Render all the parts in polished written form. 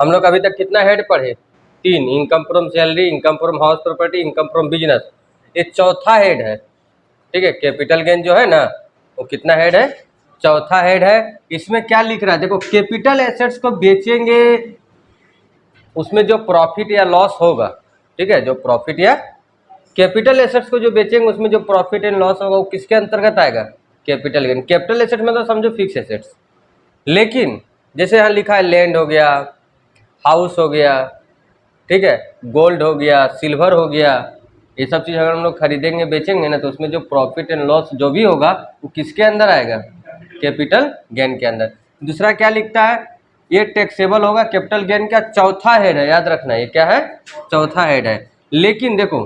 हम लोग अभी तक कितना हेड पढ़े? 3, income from salary, income from house property, income from business. ये चौथा हेड है, ठीक है। कैपिटल गेन जो है ना वो कितना हेड है? चौथा हेड है। इसमें क्या लिख रहा है देखो, कैपिटल एसेट्स को बेचेंगे उसमें जो प्रॉफिट या लॉस होगा, ठीक है, जो प्रॉफिट या कैपिटल एसेट्स को जो बेचेंगे उसमें जो प्रॉफिट एंड लॉस होगा वो किसके अंतर्गत आएगा? Capital gain. कैपिटल एसेट मतलब समझो फिक्स एसेट्स। लेकिन जैसे यहाँ लिखा है लैंड हो गया, हाउस हो गया, ठीक है, गोल्ड हो गया, सिल्वर हो गया, ये सब चीज़ अगर हम लोग खरीदेंगे बेचेंगे ना तो उसमें जो प्रॉफिट एंड लॉस जो भी होगा वो किसके अंदर आएगा? कैपिटल गेन के अंदर। दूसरा क्या लिखता है? ये टैक्सेबल होगा, कैपिटल गेन का चौथा हेड है, याद रखना ये क्या है? चौथा हेड है। लेकिन देखो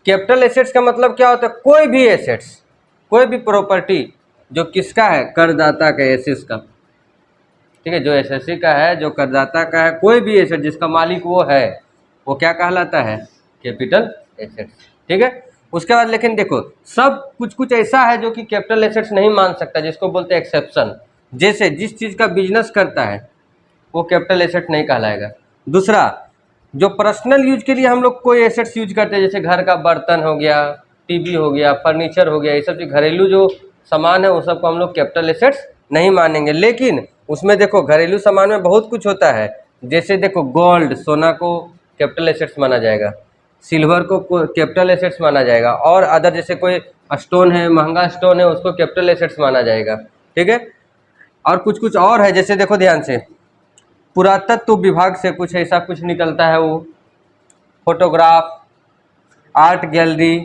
कैपिटल एसेट्स का मतलब क्या होता है? कोई भी एसेट्स, कोई भी प्रॉपर्टी जो किसका है? करदाता का, एसेट्स का, ठीक है, जो एसएससी का है, जो करदाता का है, कोई भी एसेट जिसका मालिक वो है वो क्या कहलाता है? कैपिटल एसेट्स, ठीक है। उसके बाद लेकिन देखो सब कुछ कुछ ऐसा है जो कि कैपिटल एसेट्स नहीं मान सकता, जिसको बोलते हैं एक्सेप्शन। जैसे जिस चीज़ का बिजनेस करता है वो कैपिटल एसेट नहीं कहलाएगा। दूसरा, जो पर्सनल यूज के लिए हम लोग कोई एसेट्स यूज करते हैं, जैसे घर का बर्तन हो गया, टीवी हो गया, फर्नीचर हो गया, ये सब चीज़ घरेलू जो सामान है वो सबको हम लोग कैपिटल एसेट्स नहीं मानेंगे। लेकिन उसमें देखो घरेलू सामान में बहुत कुछ होता है, जैसे देखो गोल्ड, सोना को कैपिटल एसेट्स माना जाएगा, सिल्वर को कैपिटल एसेट्स माना जाएगा, और अदर जैसे कोई स्टोन है, महंगा स्टोन है, उसको कैपिटल एसेट्स माना जाएगा, ठीक है। और कुछ कुछ और है, जैसे देखो ध्यान से पुरातत्व विभाग से कुछ ऐसा कुछ निकलता है, वो फोटोग्राफ, आर्ट गैलरी,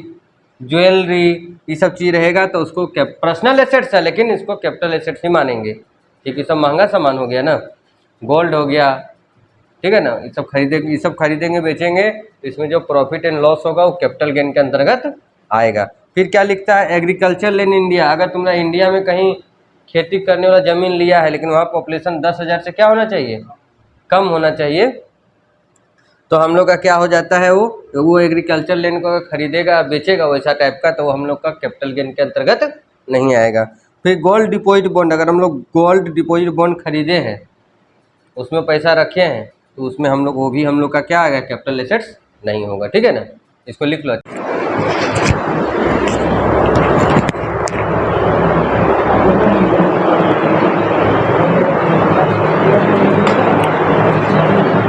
ज्वेलरी, ये सब चीज़ रहेगा तो उसको पर्सनल एसेट्स है, लेकिन इसको कैपिटल एसेट्स ही मानेंगे क्योंकि सब महंगा सामान हो गया ना, गोल्ड हो गया, ठीक है ना, ये सब खरीदेंगे बेचेंगे, इसमें जो प्रॉफिट एंड लॉस होगा वो कैपिटल गेन के अंतर्गत आएगा। फिर क्या लिखता है? Agriculture land India. अगर तुमने इंडिया में कहीं खेती करने वाला ज़मीन लिया है लेकिन वहाँ पॉपुलेशन 10,000 से क्या होना चाहिए? कम होना चाहिए, तो हम लोग का क्या हो जाता है? वो एग्रीकल्चर लैंड को अगर खरीदेगा बेचेगा वैसा टाइप का, तो वो हम लोग का कैपिटल गेन के अंतर्गत नहीं आएगा। फिर गोल्ड डिपॉजिट बॉन्ड, अगर हम लोग गोल्ड डिपॉजिट बॉन्ड खरीदे हैं, उसमें पैसा रखे हैं, तो उसमें हम लोग वो भी हम लोग का क्या आएगा? कैपिटल एसेट्स नहीं होगा, ठीक है ना। इसको लिख लो।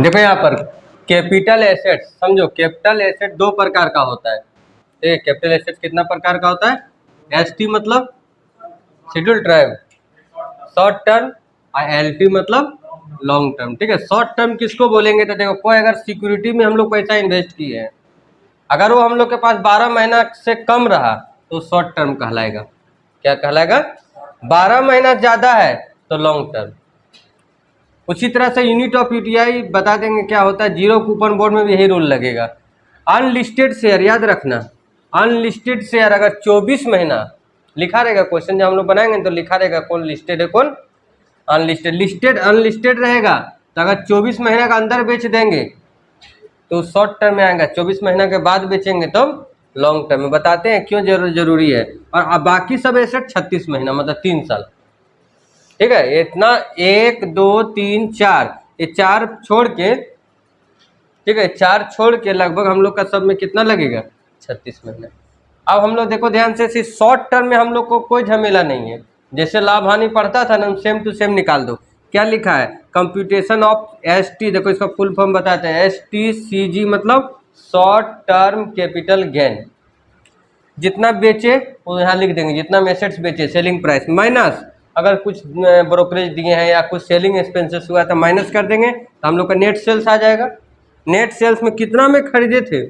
देखो यहाँ पर कैपिटल एसेट्स, समझो कैपिटल एसेट दो प्रकार का होता है, ठीक है। कैपिटल एसेट्स कितना प्रकार का होता है? एसटी मतलब शेड्यूल ट्राइब, शॉर्ट टर्म, और एलटी मतलब लॉन्ग टर्म, ठीक है। शॉर्ट टर्म किसको बोलेंगे? तो देखो कोई अगर सिक्योरिटी में हम लोग पैसा इन्वेस्ट किए हैं, अगर वो हम लोग के पास 12 महीना से कम रहा तो शॉर्ट टर्म कहलाएगा। क्या कहलाएगा? 12 महीना ज़्यादा है तो लॉन्ग टर्म। उसी तरह से यूनिट ऑफ यूटीआई बता देंगे क्या होता है, जीरो कूपन बोर्ड में भी यही रूल लगेगा। अनलिस्टेड शेयर, याद रखना, अनलिस्टेड शेयर अगर 24 महीना लिखा रहेगा, क्वेश्चन जब हम लोग बनाएंगे तो लिखा रहेगा कौन लिस्टेड है कौन अनलिस्टेड। लिस्टेड अनलिस्टेड रहेगा तो अगर 24 महीना का अंदर बेच देंगे तो शॉर्ट टर्म में आएगा, 24 महीना के बाद बेचेंगे तो लॉन्ग टर्म में। बताते हैं क्यों जरूरी है। और अब बाकी सब एसेट 36 महीना मतलब 3 साल, ठीक है। इतना 1 2 3 4, ये 4 छोड़ के, ठीक है, 4 छोड़ के लगभग हम लोग का सब में कितना लगेगा? 36 महीना। अब हम लोग देखो ध्यान से, शॉर्ट टर्म में हम लोग को कोई झमेला नहीं है, जैसे लाभ हानि पड़ता था ना, सेम टू सेम निकाल दो। क्या लिखा है? कंप्यूटेशन ऑफ एसटी, देखो इसका फुल फॉर्म बताते हैं, एसटीसीजी मतलब शॉर्ट टर्म कैपिटल गेन। जितना बेचे वो यहाँ लिख देंगे, जितना एसेट्स बेचे सेलिंग प्राइस माइनस अगर कुछ ब्रोकरेज दिए हैं या कुछ सेलिंग एक्सपेंसेस हुआ तो माइनस कर देंगे, तो हम लोग का नेट सेल्स आ जाएगा। नेट सेल्स में कितना में खरीदे थे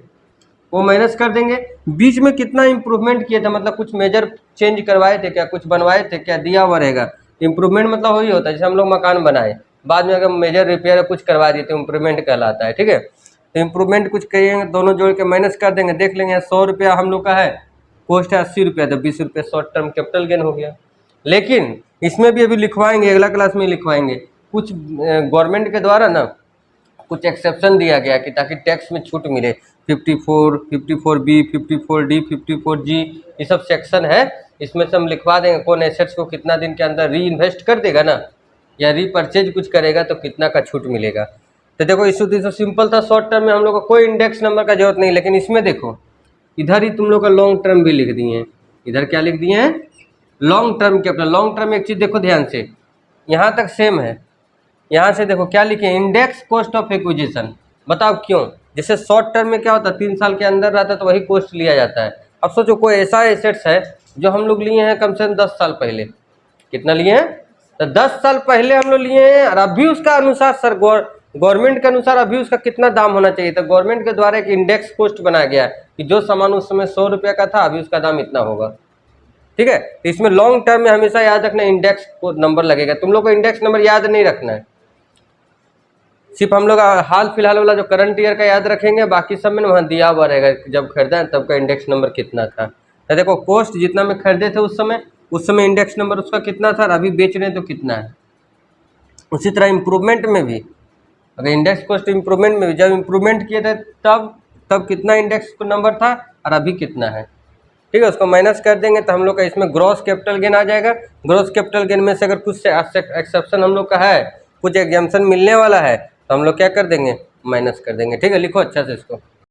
वो माइनस कर देंगे, बीच में कितना इंप्रूवमेंट किया था, मतलब कुछ मेजर चेंज करवाए थे क्या, कुछ बनवाए थे क्या, दिया हुआ रहेगा। इंप्रूवमेंट मतलब वही होता है जैसे हम लोग मकान बनाए, बाद में अगर मेजर रिपेयर कुछ करवा दिए तो इंप्रूवमेंट कहलाता है, ठीक है। तो इंप्रूवमेंट कुछ करिएंगे, दोनों जोड़ के माइनस कर देंगे, देख लेंगे 100 रुपया हम लोग का है, कॉस्ट है 80 रुपया, तो 20 रुपये शॉर्ट टर्म कैपिटल गेन हो गया। लेकिन इसमें भी अभी लिखवाएंगे, अगला क्लास में लिखवाएंगे, कुछ गवर्नमेंट के द्वारा ना कुछ एक्सेप्शन दिया गया कि ताकि टैक्स में छूट मिले। 54, 54B, 54D, 54G, ये सब सेक्शन है, इसमें से हम लिखवा देंगे कौन एसेट्स को कितना दिन के अंदर री इन्वेस्ट कर देगा ना या रीपरचेज कुछ करेगा तो कितना का छूट मिलेगा। तो देखो इससे सिंपल था, शॉर्ट टर्म में हम लोग को कोई इंडेक्स नंबर का जरूरत नहीं, लेकिन इसमें देखो इधर ही तुम लोग का लॉन्ग टर्म भी लिख दिए हैं। इधर क्या लिख दिए हैं? Long term capital. Long term एक चीज़ देखो ध्यान से, यहाँ तक सेम है, यहाँ से देखो क्या लिखे, इंडेक्स कॉस्ट ऑफ एक्विजिशन। बताओ क्यों? जैसे शॉर्ट टर्म में क्या होता है, 3 साल के अंदर रहता है तो वही कॉस्ट लिया जाता है। अब सोचो कोई ऐसा एसेट्स है जो हम लोग लिए हैं कम से कम 10 साल पहले। कितना लिए हैं? तो 10 साल पहले हम लोग लिए हैं, और अभी उसका अनुसार सर गवर्नमेंट के अनुसार अभी उसका कितना दाम होना चाहिए। तो गवर्नमेंट के द्वारा एक इंडेक्स कॉस्ट बनाया गया है कि जो सामान उस समय 100 रुपये का था, अभी उसका दाम इतना होगा। ठीक है, तो इसमें लॉन्ग टर्म में हमेशा याद रखना इंडेक्स को नंबर लगेगा। तुम लोग को इंडेक्स नंबर याद नहीं रखना है, सिर्फ हम लोग हाल फिलहाल वाला जो करंट ईयर का याद रखेंगे, बाकी सब में वहाँ दिया हुआ रहेगा जब खरीदा है तब का इंडेक्स नंबर कितना था। तो देखो कॉस्ट जितना में खरीदे थे उस समय इंडेक्स नंबर उसका कितना था, और अभी बेच रहे हैं तो कितना है। उसी तरह इम्प्रूवमेंट में भी, अगर इंडेक्स कॉस्ट इम्प्रूवमेंट में भी जब इम्प्रूवमेंट किए थे तब कितना इंडेक्स नंबर था और अभी कितना है। ठीक है, उसको माइनस कर देंगे तो हम लोग का इसमें ग्रॉस कैपिटल गेन आ जाएगा। ग्रॉस कैपिटल गेन में से अगर कुछ एक्सेप्शन हम लोग का है, कुछ एग्जाम्पशन मिलने वाला है, तो हम लोग क्या कर देंगे, माइनस कर देंगे। ठीक है, लिखो अच्छा से इसको।